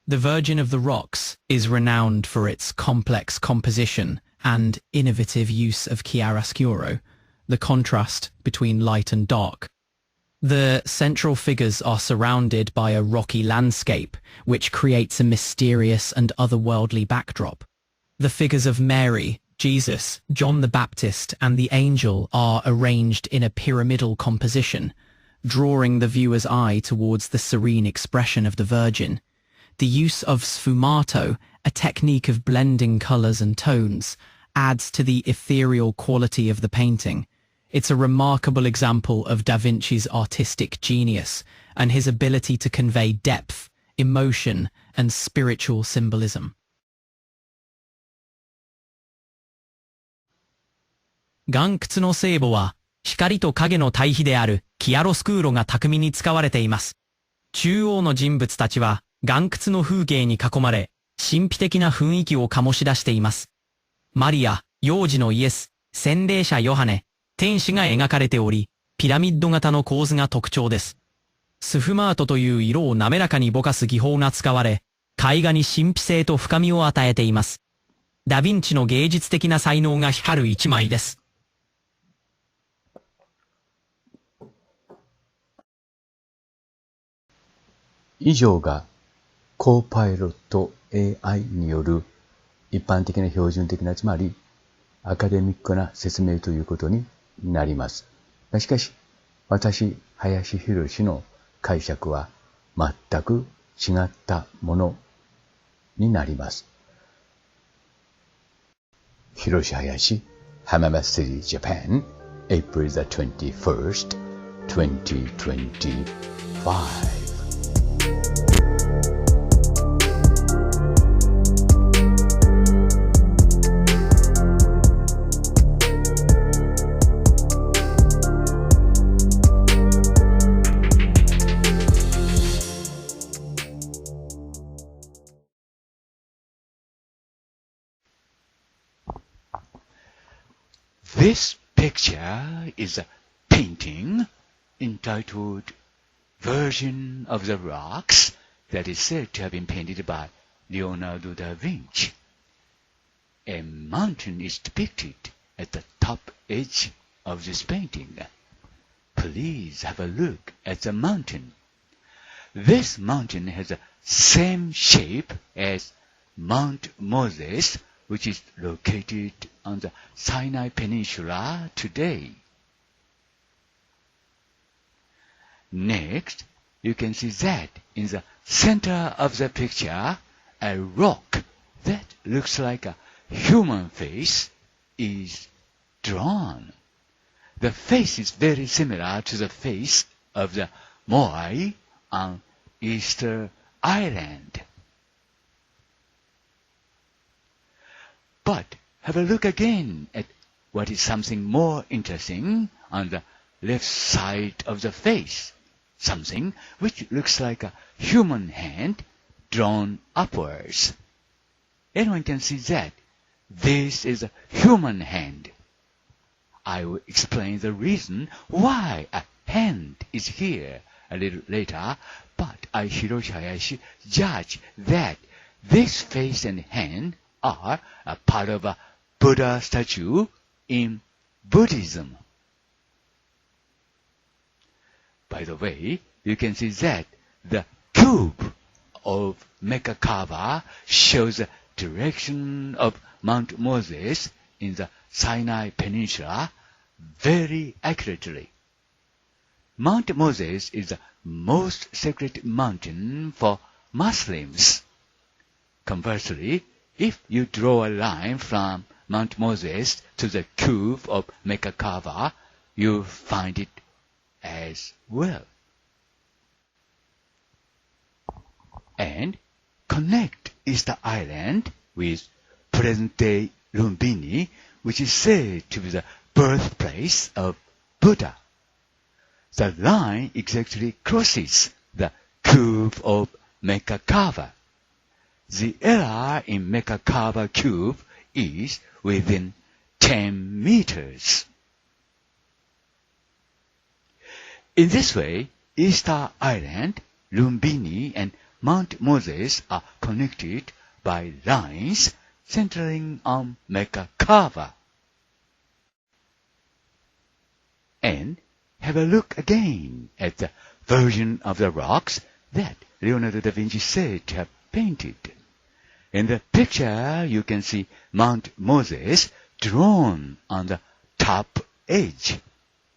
The Virgin of the Rocks is renowned for its complex composition and innovative use of chiaroscuro, the contrast between light and dark. The central figures are surrounded by a rocky landscape, which creates a mysterious and otherworldly backdrop. The figures of Mary, Jesus, John the Baptist, and the angel are arranged in a pyramidal composition, drawing the viewer's eye towards the serene expression of the Virgin. The use of sfumato, a technique of blending colors and tones, adds to the ethereal quality of the painting. It's a remarkable example of Da Vinci's artistic genius and his ability to convey depth, emotion, and spiritual symbolism. 岩窟の聖母は、光と影の対比であるキアロスクーロが巧みに使われています。中央の人物たちは、岩窟の風景に囲まれ、神秘的な雰囲気を醸し出しています。マリア、幼児のイエス、洗礼者ヨハネ、天使が描かれており、ピラミッド型の構図が特徴です。スフマートという色を滑らかにぼかす技法が使われ、絵画に神秘性と深みを与えています。ダヴィンチの芸術的な才能が光る一枚です。以上がコーパイロット AI による一般的な標準的な、つまりアカデミックな説明ということになります。しかし、私、林博の解釈は全く違ったものになります。Hiroshi Hayashi, Hamama City, Japan, April the 21st, 2025. This picture is a painting entitled Virgin of the Rocks that is said to have been painted by Leonardo da Vinci. A mountain is depicted at the top edge of this painting. Please have a look at the mountain. This mountain has the same shape as Mount Moses, which is located on the Sinai Peninsula today. Next, you can see that in the center of the picture, a rock that looks like a human face is drawn. The face is very similar to the face of the Moai on Easter Island. But have a look again at what is something more interesting on the left side of the face, something which looks like a human hand drawn upwards. Anyone can see that this is a human hand. I will explain the reason why a hand is here a little later, but I, Hiroshi Hayashi, judge that this face and hand are a part of a Buddha statue in Buddhism. By the way, you can see that the cube of Mecca Kaaba shows the direction of Mount Moses in the Sinai Peninsula very accurately. Mount Moses is the most sacred mountain for Muslims. Conversely, if you draw a line from Mount Moses to the cube of Mecca Kaaba, you'll find it as well. And connect Easter Island with present-day Lumbini, which is said to be the birthplace of Buddha. The line exactly crosses the cube of Mecca Kaaba. The error in Mecca Kaaba cube is within 10 meters. In this way, Easter Island, Lumbini, and Mount Moses are connected by lines centering on Mecca Kaaba. And have a look again at the version of the rocks that Leonardo da Vinci said to have painted. In the picture, you can see Mount Moses drawn on the top edge.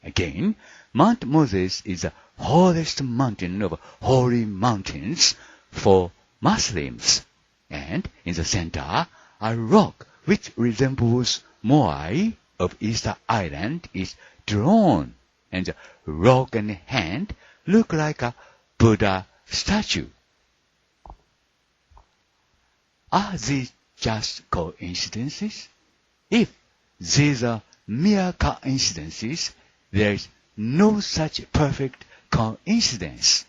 Again, Mount Moses is the holiest mountain of holy mountains for Muslims. And in the center, a rock which resembles Moai of Easter Island is drawn, and the rock and hand look like a Buddha statue. Are these just coincidences? If these are mere coincidences, there is no such perfect coincidence.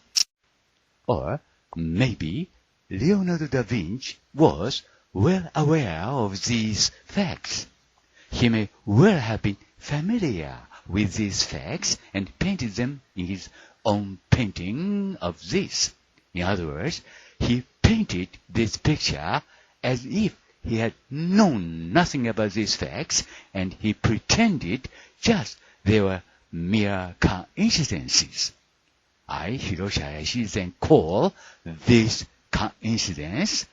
Or maybe Leonardo da Vinci was well aware of these facts. He may well have been familiar with these facts and painted them in his own painting of this. In other words, he painted this picture as if he had known nothing about these facts, and he pretended just they were mere coincidences. I, Hiroshi Hayashi, then call this coincidence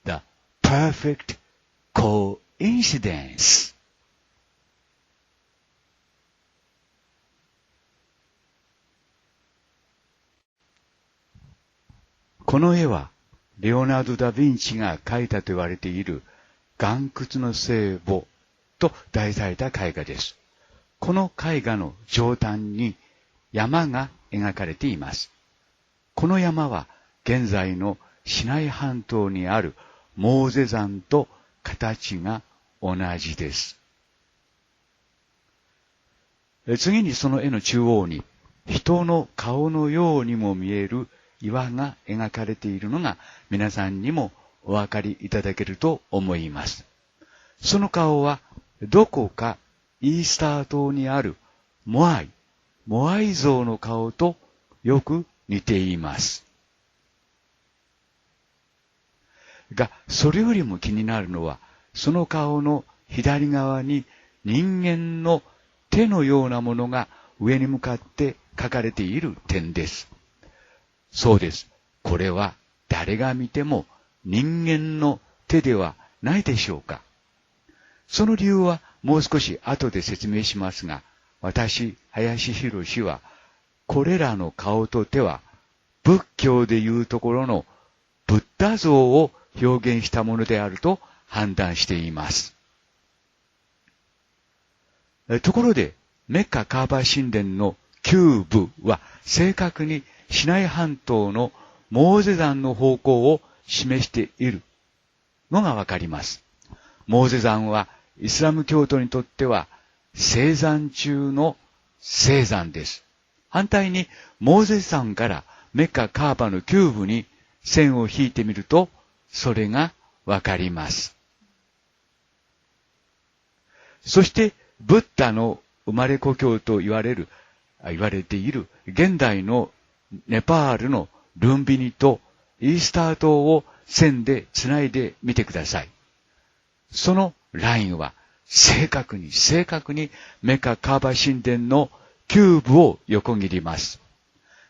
the perfect coincidence. この絵は、レオナルド・ダ・ヴィンチが描いたと言われている岩窟の聖母と題された絵画です。この絵画の上端に山が描かれています。この山は現在のシナイ半島にあるモーゼ山と形が同じです。次にその絵の中央に人の顔のようにも見える岩が描かれているのが皆さんにもお分かりいただけると思います。その顔はどこかイースター島にあるモアイ像の顔とよく似ています。が、それよりも気になるのは、その顔の左側に人間の手のようなものが上に向かって描かれている点です。そうです。これは誰が見ても人間の手ではないでしょうか。その理由はもう少し後で説明しますが、私、林博は、これらの顔と手は、仏教でいうところのブッダ像を表現したものであると判断しています。ところで、メッカカーバ神殿の旧部は正確にシナイ半島のモーゼ山の方向を示しているのがわかります。モーゼ山はイスラム教徒にとっては聖山中の聖山です。反対にモーゼ山からメッカカーバの旧部に線を引いてみるとそれがわかります。そしてブッダの生まれ故郷と言われている現代のネパールのルンビニとイースター島を線でつないでみてください。そのラインは正確にメカカーバ神殿の旧部を横切ります。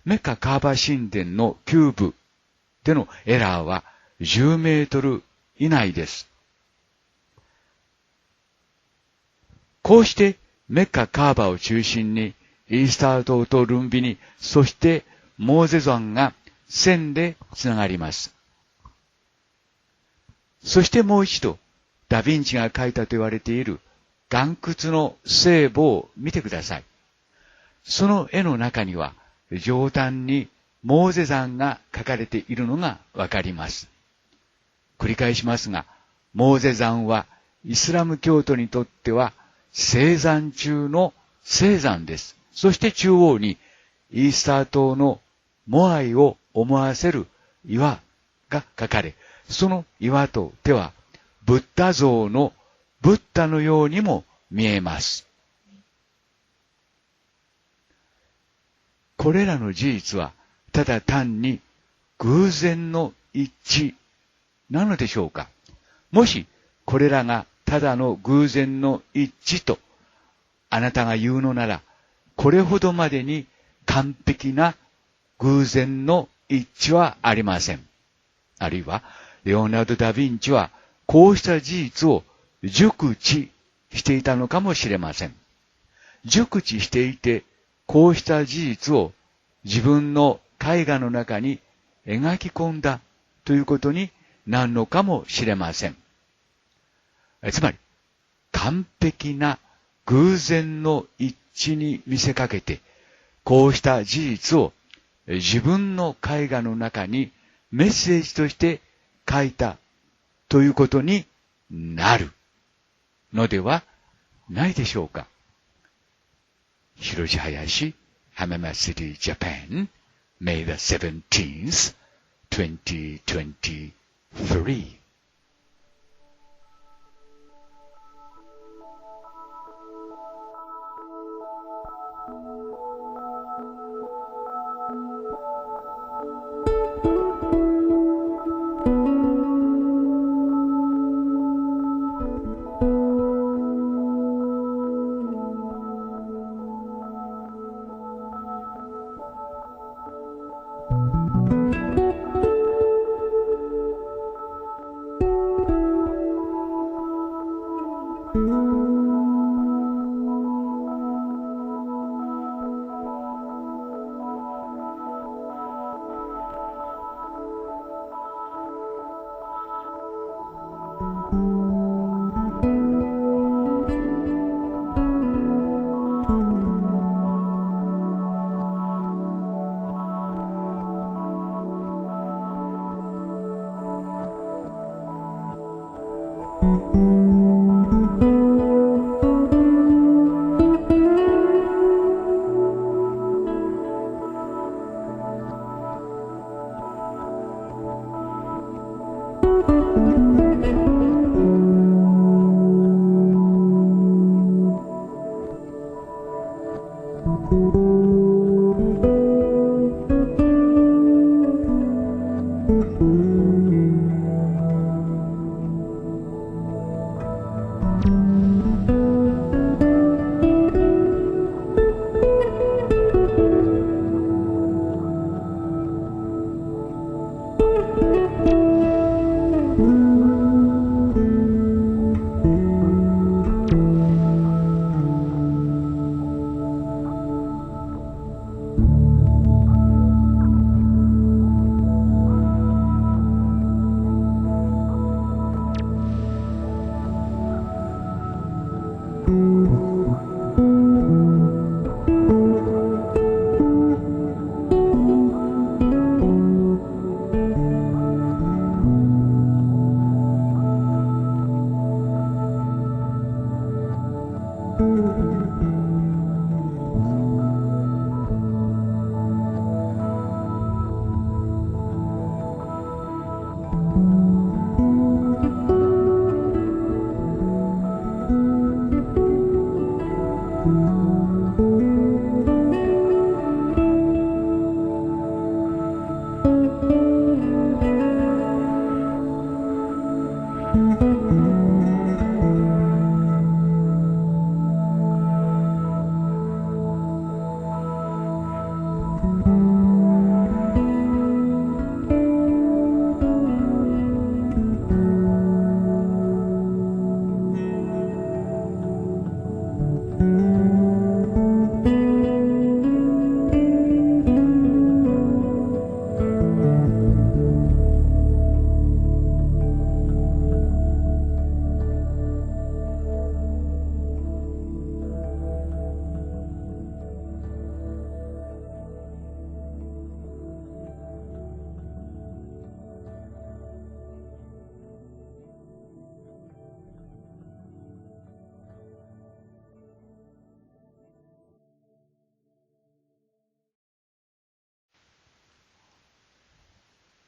メカカーバ神殿の旧部でのエラーは10メートル以内です。こうしてメッカカーバを中心にイースター島とルンビニ、そしてモーゼ山が線でつながります。そしてもう一度、ダヴィンチが描いたと言われている岩窟の聖母を見てください。その絵の中には上端にモーゼ山が描かれているのがわかります。繰り返しますが、モーゼ山はイスラム教徒にとっては聖山中の聖山です。そして中央にイースター島のモアイを思わせる岩が描かれ、その岩と手はブッダ像のブッダのようにも見えます。これらの事実はただ単に偶然の一致なのでしょうか。もしこれらがただの偶然の一致とあなたが言うのなら、これほどまでに完璧な偶然の一致はありません。あるいはレオナルド・ダ・ヴィンチはこうした事実を熟知していたのかもしれません。熟知していて、こうした事実を自分の絵画の中に描き込んだということになるのかもしれません。つまり、完璧な偶然の一致に見せかけて、こうした事実を自分の絵画の中にメッセージとして書いたということになるのではないでしょうか。Hiroshi Hayashi, Hamama City, Japan, May the 17th, 2023.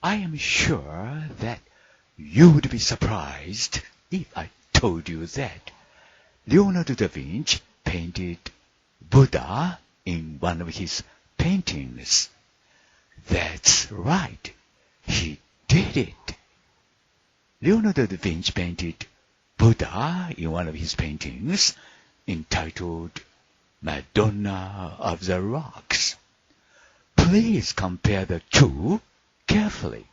I am sure that you would be surprised if I told you that Leonardo da Vinci painted Buddha in one of his paintings. That's right. read it. Leonardo da Vinci painted Buddha in one of his paintings entitled Madonna of the Rocks. Please compare the two carefully.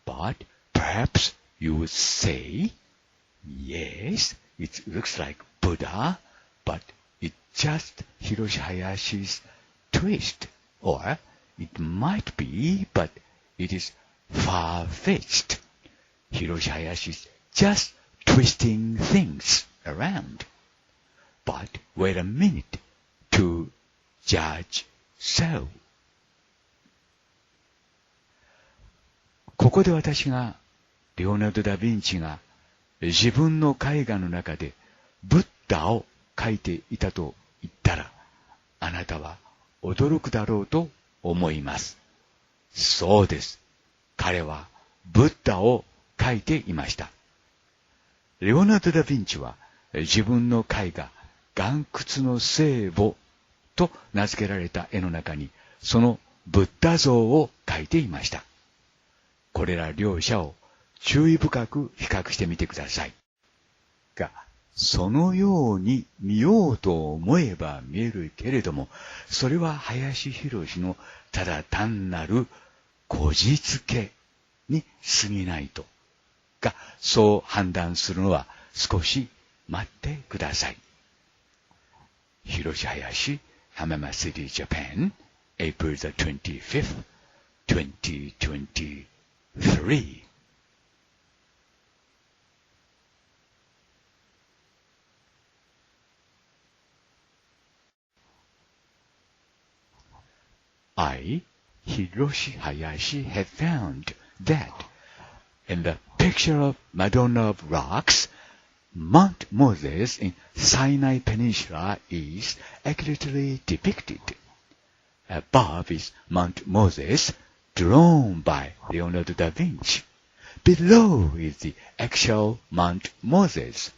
But perhaps you would say, yes, it looks like Buddha, but it's just Hiroshi Hayashi's twist. Or it might be, but it is far-fetched. Hiroshi Hayashi is just twisting things around. But wait a minute to judge so. ここで私がレオナルド・ダ・ヴィンチが自分の絵画の中でブッダを描いていたと言ったら、あなたは驚くだろうと思います。そうです。彼はブッダを描いていました。レオナルド・ダ・ヴィンチは自分の絵画、岩窟の聖母と名付けられた絵の中にそのブッダ像を描いていました。これら両者を注意深く比較してみてください。が、そのように見ようと思えば見えるけれども、それは林博のただ単なるこじつけに過ぎないと。が、そう判断するのは少し待ってください。Hiroshi Hayashi, Hamama City, Japan, April the 25th, 2023. I, Hiroshi Hayashi, have found that in the picture of Madonna of Rocks, Mount Moses in Sinai Peninsula is accurately depicted. Above is Mount Moses, drawn by Leonardo da Vinci. Below is the actual Mount Moses.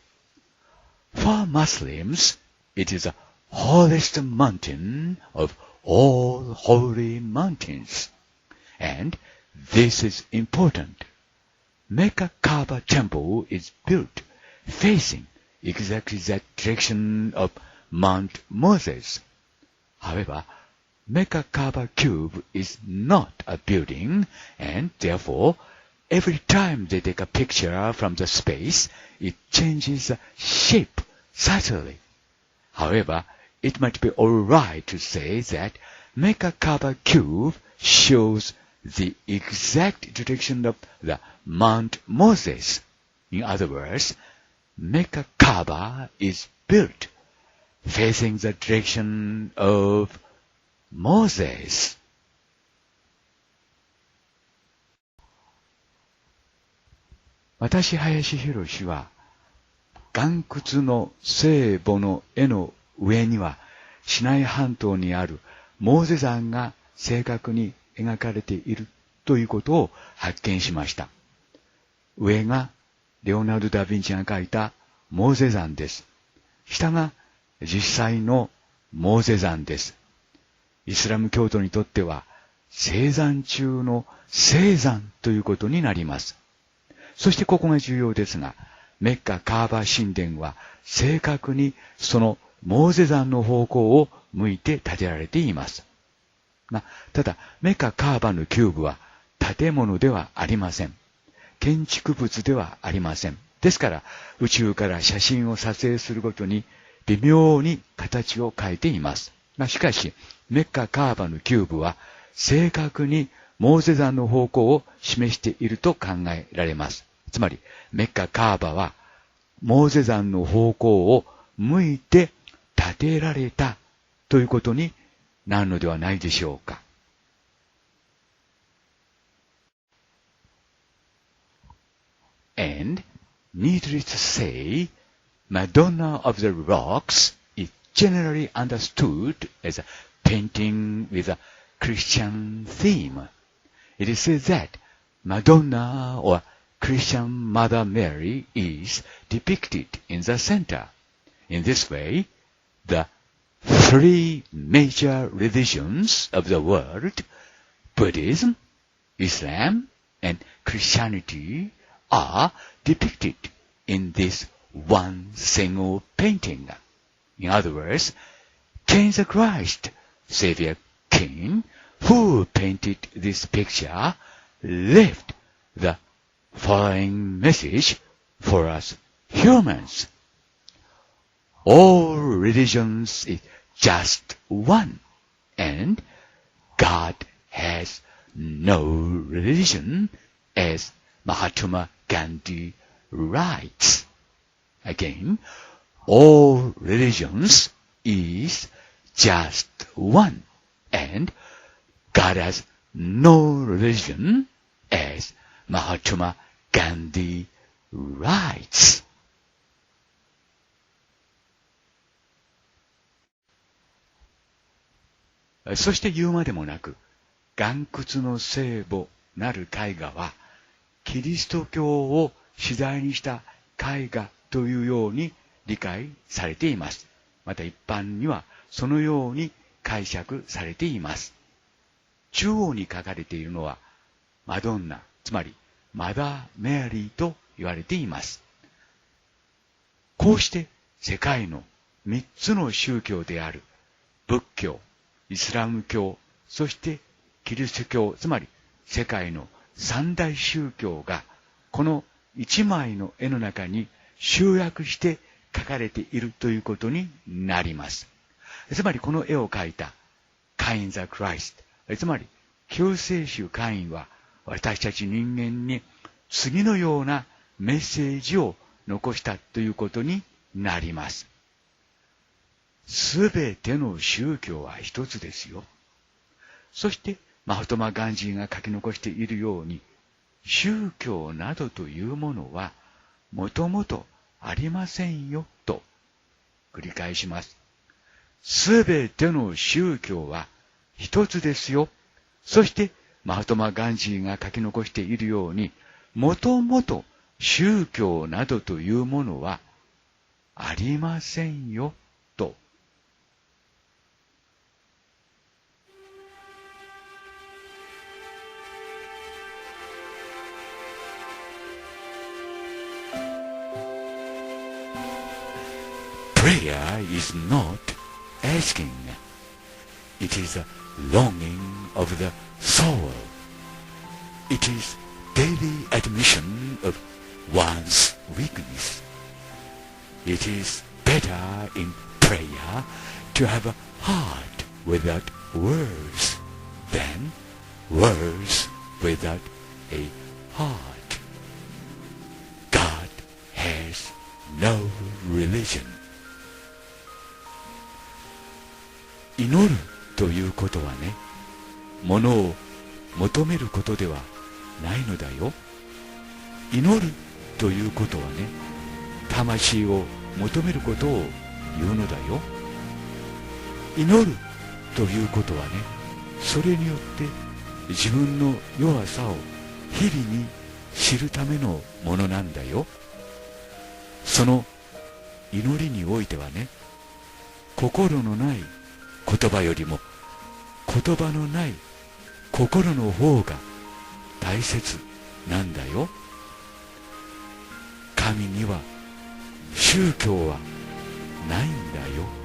For Muslims, it is the holiest mountain of all holy mountains. And this is important. Mecca Kaaba temple is built facing exactly that direction of Mount Moses. However, Mecca Kaaba cube is not a building, and therefore, every time they take a picture from the space, it changes the shape subtly. However, it might be alright to say that Mecca Kaaba cube shows the exact direction of the Mount Moses. In other words, Mecca Kaaba is built facing the direction of Moses. 私、林博は、岩窟の聖母の絵の上には、シナイ半島にあるモーゼ山が正確に描かれているということを発見しました。上がレオナルド・ダ・ヴィンチが描いたモーゼ山です。下が実際のモーゼ山です。イスラム教徒にとっては聖山中の聖山ということになります。そしてここが重要ですが、メッカ・カーバ神殿は正確にそのモーゼ山の方向を向いて建てられています。ただ、メッカ・カーバのキューブは建物ではありません。建築物ではありません。ですから、宇宙から写真を撮影するごとに微妙に形を変えています。しかし、メッカ・カーバのキューブは正確にモーゼ山の方向を示していると考えられます。つまり、メッカ・カーバはモーゼ山の方向を向いて建てられたということになるのではないでしょうか。And, needless to say, Madonna of the Rocks is generally understood as a painting with a Christian theme. It is said that Madonna or Christian Mother Mary is depicted in the center. In this way, the three major religions of the world, Buddhism, Islam, and Christianity are depicted in this one single painting. In other words, King the Christ, Savior King, who painted this picture, left the following message for us humans. All religions is just one, and God has no religion, as Mahatma Gandhi writes. Again, all religions is just one, and God has no religion, as Mahatma Gandhi writes. そして言うまでもなく、岩窟の聖母なる絵画は、キリスト教を主題にした絵画というように理解されています。また一般にはそのように解釈されています。中央に書かれているのはマドンナ、つまりマダー・メアリーと言われています。こうして世界の3つの宗教である仏教、イスラム教、そしてキリスト教、つまり世界の三大宗教がこの一枚の絵の中に集約して描かれているということになります。つまりこの絵を描いたカイン・ザ・クライスト、つまり救世主カインは私たち人間に次のようなメッセージを残したということになります。すべての宗教は一つですよ。そしてマハトマ・ガンジーが書き残しているように、宗教などというものはもともとありませんよと繰り返します。すべての宗教は一つですよ。そしてマハトマ・ガンジーが書き残しているように、もともと宗教などというものはありませんよと。Prayer is not asking. It is a longing of the soul. It is daily admission of one's weakness. It is better in prayer to have a heart without words than words without a heart. God has no religion.祈るということはね、ものを求めることではないのだよ。祈るということはね、魂を求めることを言うのだよ。祈るということはね、それによって自分の弱さを日々に知るためのものなんだよ。その祈りにおいてはね、心のない言葉よりも言葉のない心の方が大切なんだよ。神には宗教はないんだよ。